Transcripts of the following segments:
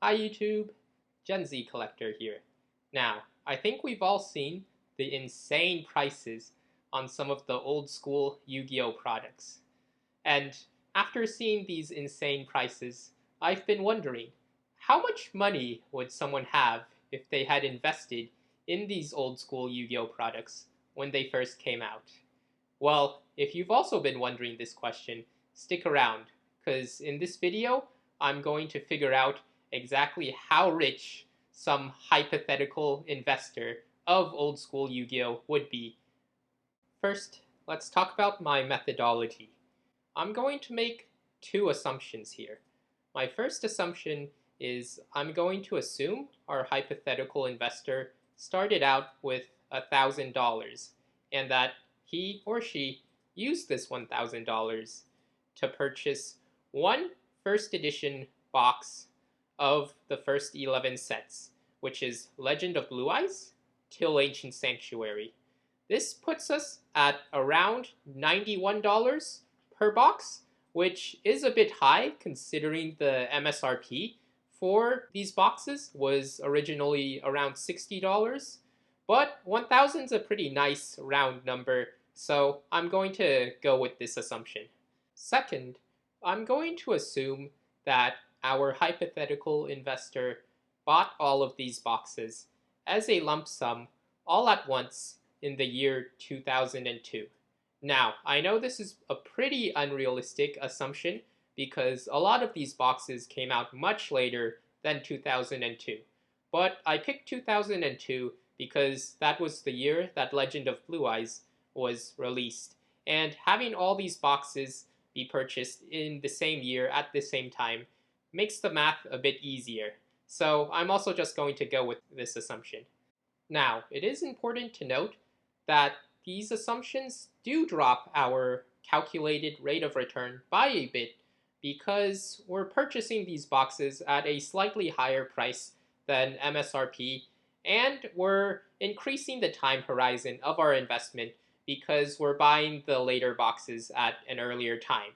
Hi YouTube, Gen Z Collector here. Now, I think we've all seen the insane prices on some of the old school Yu-Gi-Oh products. And after seeing these insane prices, I've been wondering, how much money would someone have if they had invested in these old school Yu-Gi-Oh products when they first came out? Well, if you've also been wondering this question, stick around, because in this video, I'm going to figure out exactly how rich some hypothetical investor of old school Yu-Gi-Oh would be. First, let's talk about my methodology. I'm going to make two assumptions here. My first assumption is I'm going to assume our hypothetical investor started out with $1,000 and that he or she used this $1,000 to purchase one first edition box of the first 11 sets, which is Legend of Blue Eyes till Ancient Sanctuary. This puts us at around $91 per box, which is a bit high considering the MSRP for these boxes was originally around $60, but 1,000 is a pretty nice round number, so I'm going to go with this assumption. Second, I'm going to assume that our hypothetical investor bought all of these boxes as a lump sum all at once in the year 2002. Now, I know this is a pretty unrealistic assumption because a lot of these boxes came out much later than 2002. But I picked 2002 because that was the year that Legend of Blue Eyes was released. And having all these boxes be purchased in the same year at the same time makes the math a bit easier. So I'm also just going to go with this assumption. Now, it is important to note that these assumptions do drop our calculated rate of return by a bit because we're purchasing these boxes at a slightly higher price than MSRP, and we're increasing the time horizon of our investment because we're buying the later boxes at an earlier time.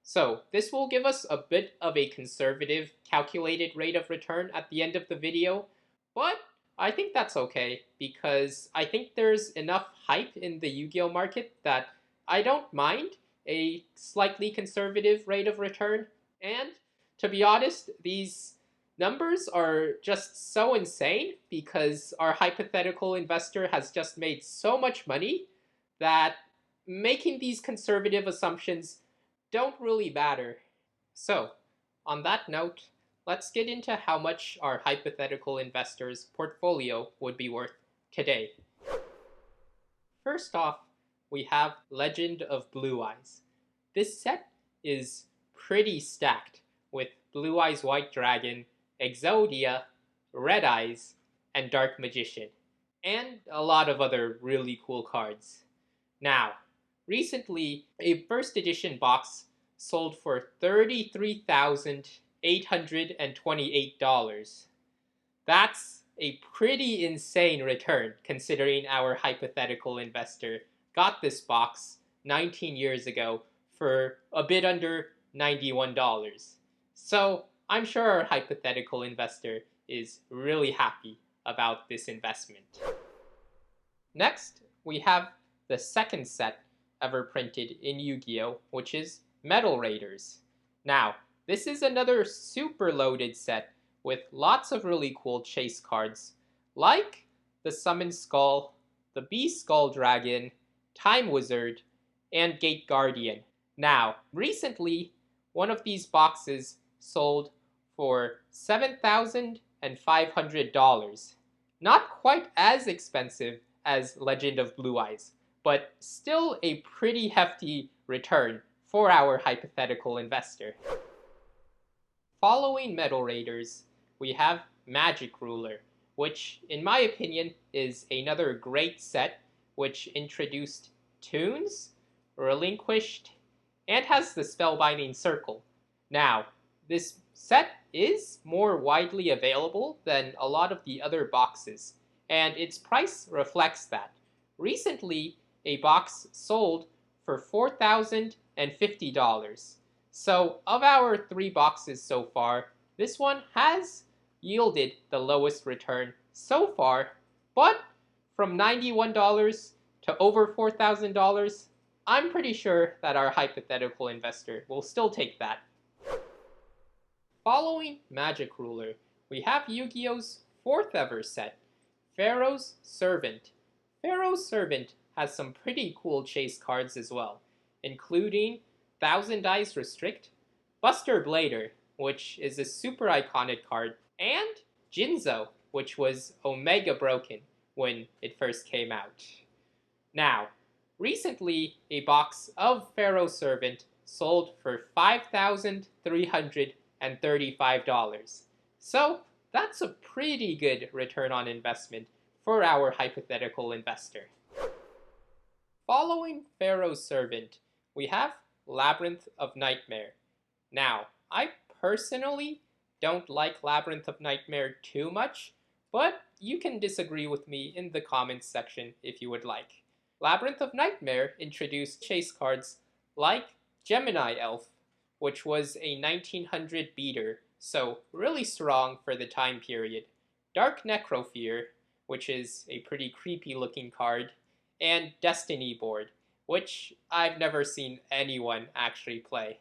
So this will give us a bit of a conservative calculated rate of return at the end of the video, but I think that's okay because I think there's enough hype in the Yu-Gi-Oh market that I don't mind a slightly conservative rate of return. And to be honest, these numbers are just so insane because our hypothetical investor has just made so much money that making these conservative assumptions don't really matter. So, on that note, let's get into how much our hypothetical investor's portfolio would be worth today. First off, we have Legend of Blue Eyes. This set is pretty stacked with Blue Eyes White Dragon, Exodia, Red Eyes, and Dark Magician, and a lot of other really cool cards. Now, recently, a first edition box sold for $33,828. That's a pretty insane return considering our hypothetical investor got this box 19 years ago for a bit under $91. So I'm sure our hypothetical investor is really happy about this investment. Next, we have the second set ever printed in Yu-Gi-Oh, which is Metal Raiders. Now, this is another super loaded set with lots of really cool chase cards, like the Summon Skull, the Beast Skull Dragon, Time Wizard, and Gate Guardian. Now, recently, one of these boxes sold for $7,500. Not quite as expensive as Legend of Blue Eyes, but still a pretty hefty return for our hypothetical investor. Following Metal Raiders, we have Magic Ruler, which in my opinion is another great set which introduced tunes, relinquished, and has the Spellbinding Circle. Now, this set is more widely available than a lot of the other boxes, and its price reflects that. Recently, a box sold for $4,050. So, of our 3 boxes so far, this one has yielded the lowest return so far, but from $91 to over $4,000, I'm pretty sure that our hypothetical investor will still take that. Following Magic Ruler, we have Yu-Gi-Oh's fourth ever set, Pharaoh's Servant. Pharaoh's Servant has some pretty cool chase cards as well, including Thousand Eyes Restrict, Buster Blader, which is a super iconic card, and Jinzo, which was Omega Broken when it first came out. Now, recently a box of Pharaoh's Servant sold for $5,335. So that's a pretty good return on investment for our hypothetical investor. Following Pharaoh's Servant, we have Labyrinth of Nightmare. Now, I personally don't like Labyrinth of Nightmare too much, but you can disagree with me in the comments section if you would like. Labyrinth of Nightmare introduced chase cards like Gemini Elf, which was a 1900 beater, so really strong for the time period, Dark Necrofear, which is a pretty creepy looking card, and Destiny Board, which I've never seen anyone actually play.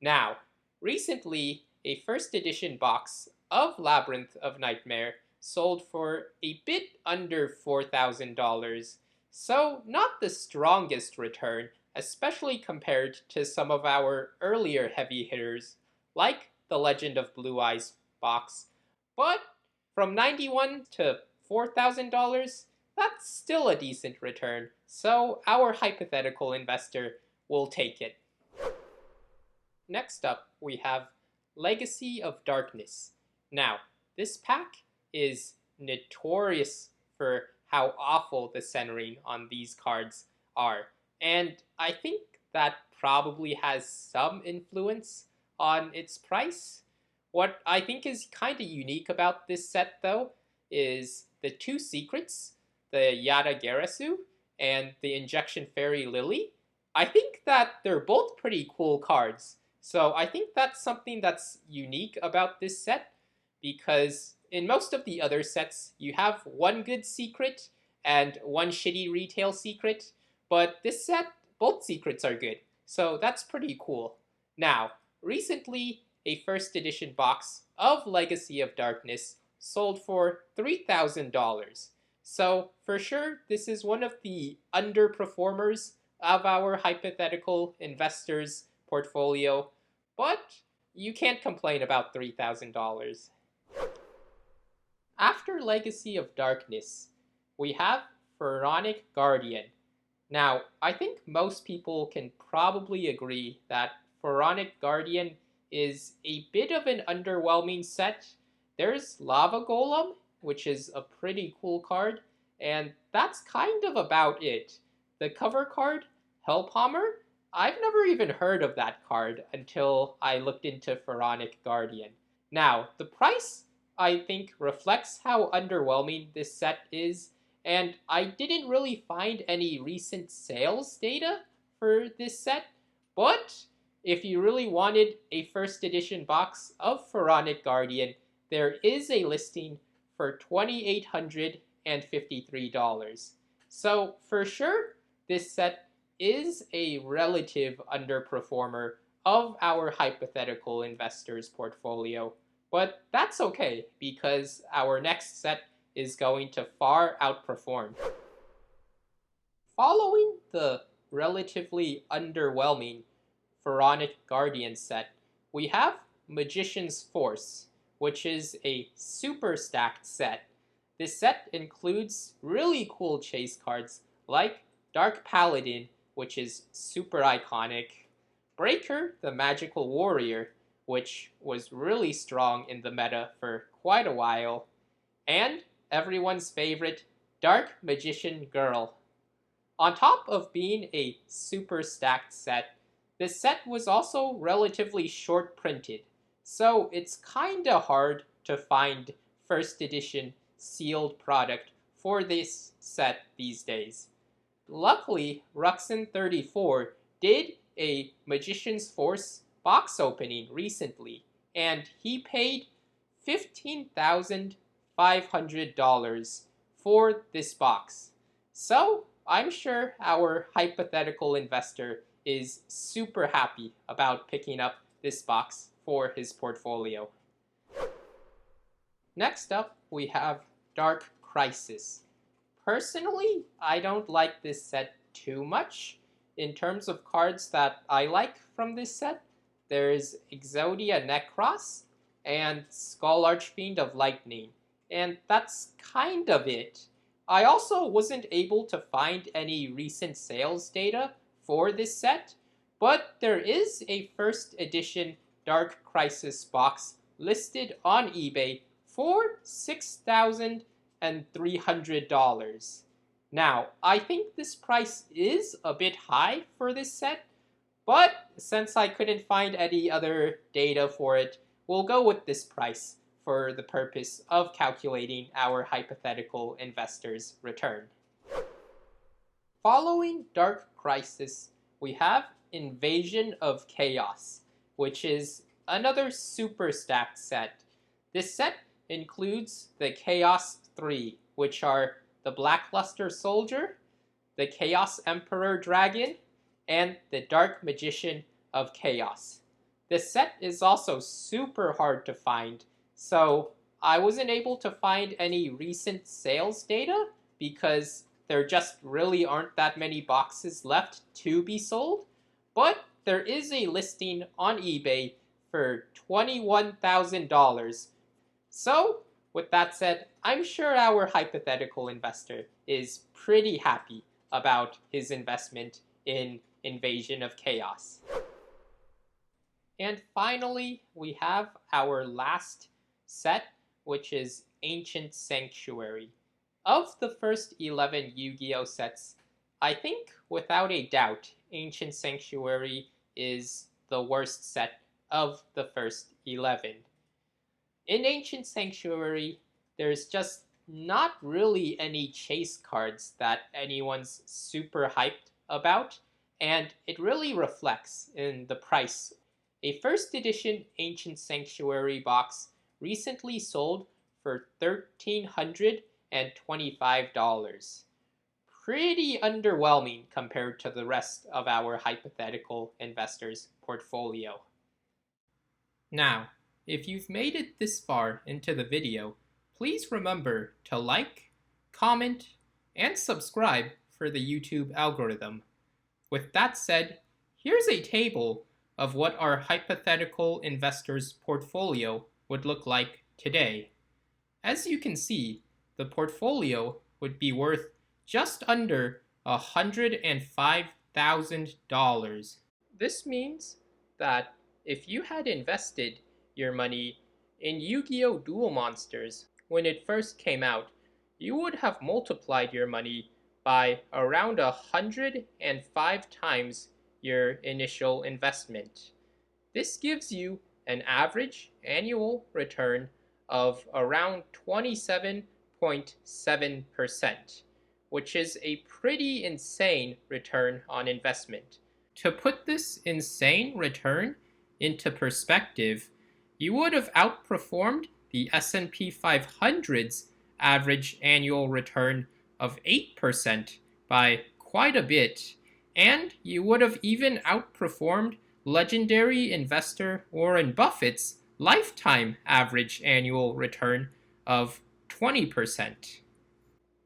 Now, recently, a first edition box of Labyrinth of Nightmare sold for a bit under $4,000, so not the strongest return, especially compared to some of our earlier heavy hitters, like the Legend of Blue Eyes box. But from $91 to $4,000, that's still a decent return, so our hypothetical investor will take it. Next up, we have Legacy of Darkness. Now, this pack is notorious for how awful the centering on these cards are, and I think that probably has some influence on its price. What I think is kind of unique about this set, though, is the two secrets, the Yada Garasu and the Injection Fairy Lily. I think that they're both pretty cool cards, so I think that's something that's unique about this set, because in most of the other sets, you have one good secret and one shitty retail secret, but this set, both secrets are good, so that's pretty cool. Now, recently, a first edition box of Legacy of Darkness sold for $3,000. So for sure, this is one of the underperformers of our hypothetical investors' portfolio, but you can't complain about $3,000. After Legacy of Darkness, we have Pharaonic Guardian. Now, I think most people can probably agree that Pharaonic Guardian is a bit of an underwhelming set. There's Lava Golem, which is a pretty cool card, and that's kind of about it. The cover card, Hellpalmer, I've never even heard of that card until I looked into Pharaonic Guardian. Now, the price, I think, reflects how underwhelming this set is, and I didn't really find any recent sales data for this set, but if you really wanted a first edition box of Pharaonic Guardian, there is a listing for $2,853. So for sure, this set is a relative underperformer of our hypothetical investors' portfolio, but that's okay because our next set is going to far outperform. Following the relatively underwhelming Pharaonic Guardian set, we have Magician's Force, which is a super stacked set. This set includes really cool chase cards like Dark Paladin, which is super iconic, Breaker the Magical Warrior, which was really strong in the meta for quite a while, and everyone's favorite Dark Magician Girl. On top of being a super stacked set, this set was also relatively short printed, so it's kinda hard to find first edition sealed product for this set these days. Luckily, Ruxin34 did a Magician's Force box opening recently, and he paid $15,500 for this box. So I'm sure our hypothetical investor is super happy about picking up this box for his portfolio. Next up, we have Dark Crisis. Personally, I don't like this set too much. In terms of cards that I like from this set, there's Exodia Necros and Skull Archfiend of Lightning, and that's kind of it. I also wasn't able to find any recent sales data for this set, but there is a first edition Dark Crisis box listed on eBay for $6,300. Now, I think this price is a bit high for this set, but since I couldn't find any other data for it, we'll go with this price for the purpose of calculating our hypothetical investor's return. Following Dark Crisis, we have Invasion of Chaos, which is another super stacked set. This set includes the Chaos 3, which are the Blackluster Soldier, the Chaos Emperor Dragon, and the Dark Magician of Chaos. This set is also super hard to find, so I wasn't able to find any recent sales data because there just really aren't that many boxes left to be sold, but there is a listing on eBay for $21,000. So, with that said, I'm sure our hypothetical investor is pretty happy about his investment in Invasion of Chaos. And finally, we have our last set, which is Ancient Sanctuary. Of the first 11 Yu-Gi-Oh sets, I think without a doubt, Ancient Sanctuary is the worst set of the first 11. In Ancient Sanctuary, there's just not really any chase cards that anyone's super hyped about, and it really reflects in the price. A first edition Ancient Sanctuary box recently sold for $1,325. Pretty underwhelming compared to the rest of our hypothetical investors' portfolio. Now, if you've made it this far into the video, please remember to like, comment, and subscribe for the YouTube algorithm. With that said, here's a table of what our hypothetical investor's portfolio would look like today. As you can see, the portfolio would be worth just under $105,000. This means that if you had invested your money in Yu-Gi-Oh! Duel Monsters when it first came out, you would have multiplied your money by around 105 times your initial investment. This gives you an average annual return of around 27.7%, which is a pretty insane return on investment. To put this insane return into perspective, you would have outperformed the S&P 500's average annual return of 8% by quite a bit, and you would have even outperformed legendary investor Warren Buffett's lifetime average annual return of 20%.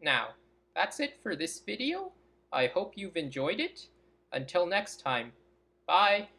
Now, that's it for this video. I hope you've enjoyed it. Until next time, bye!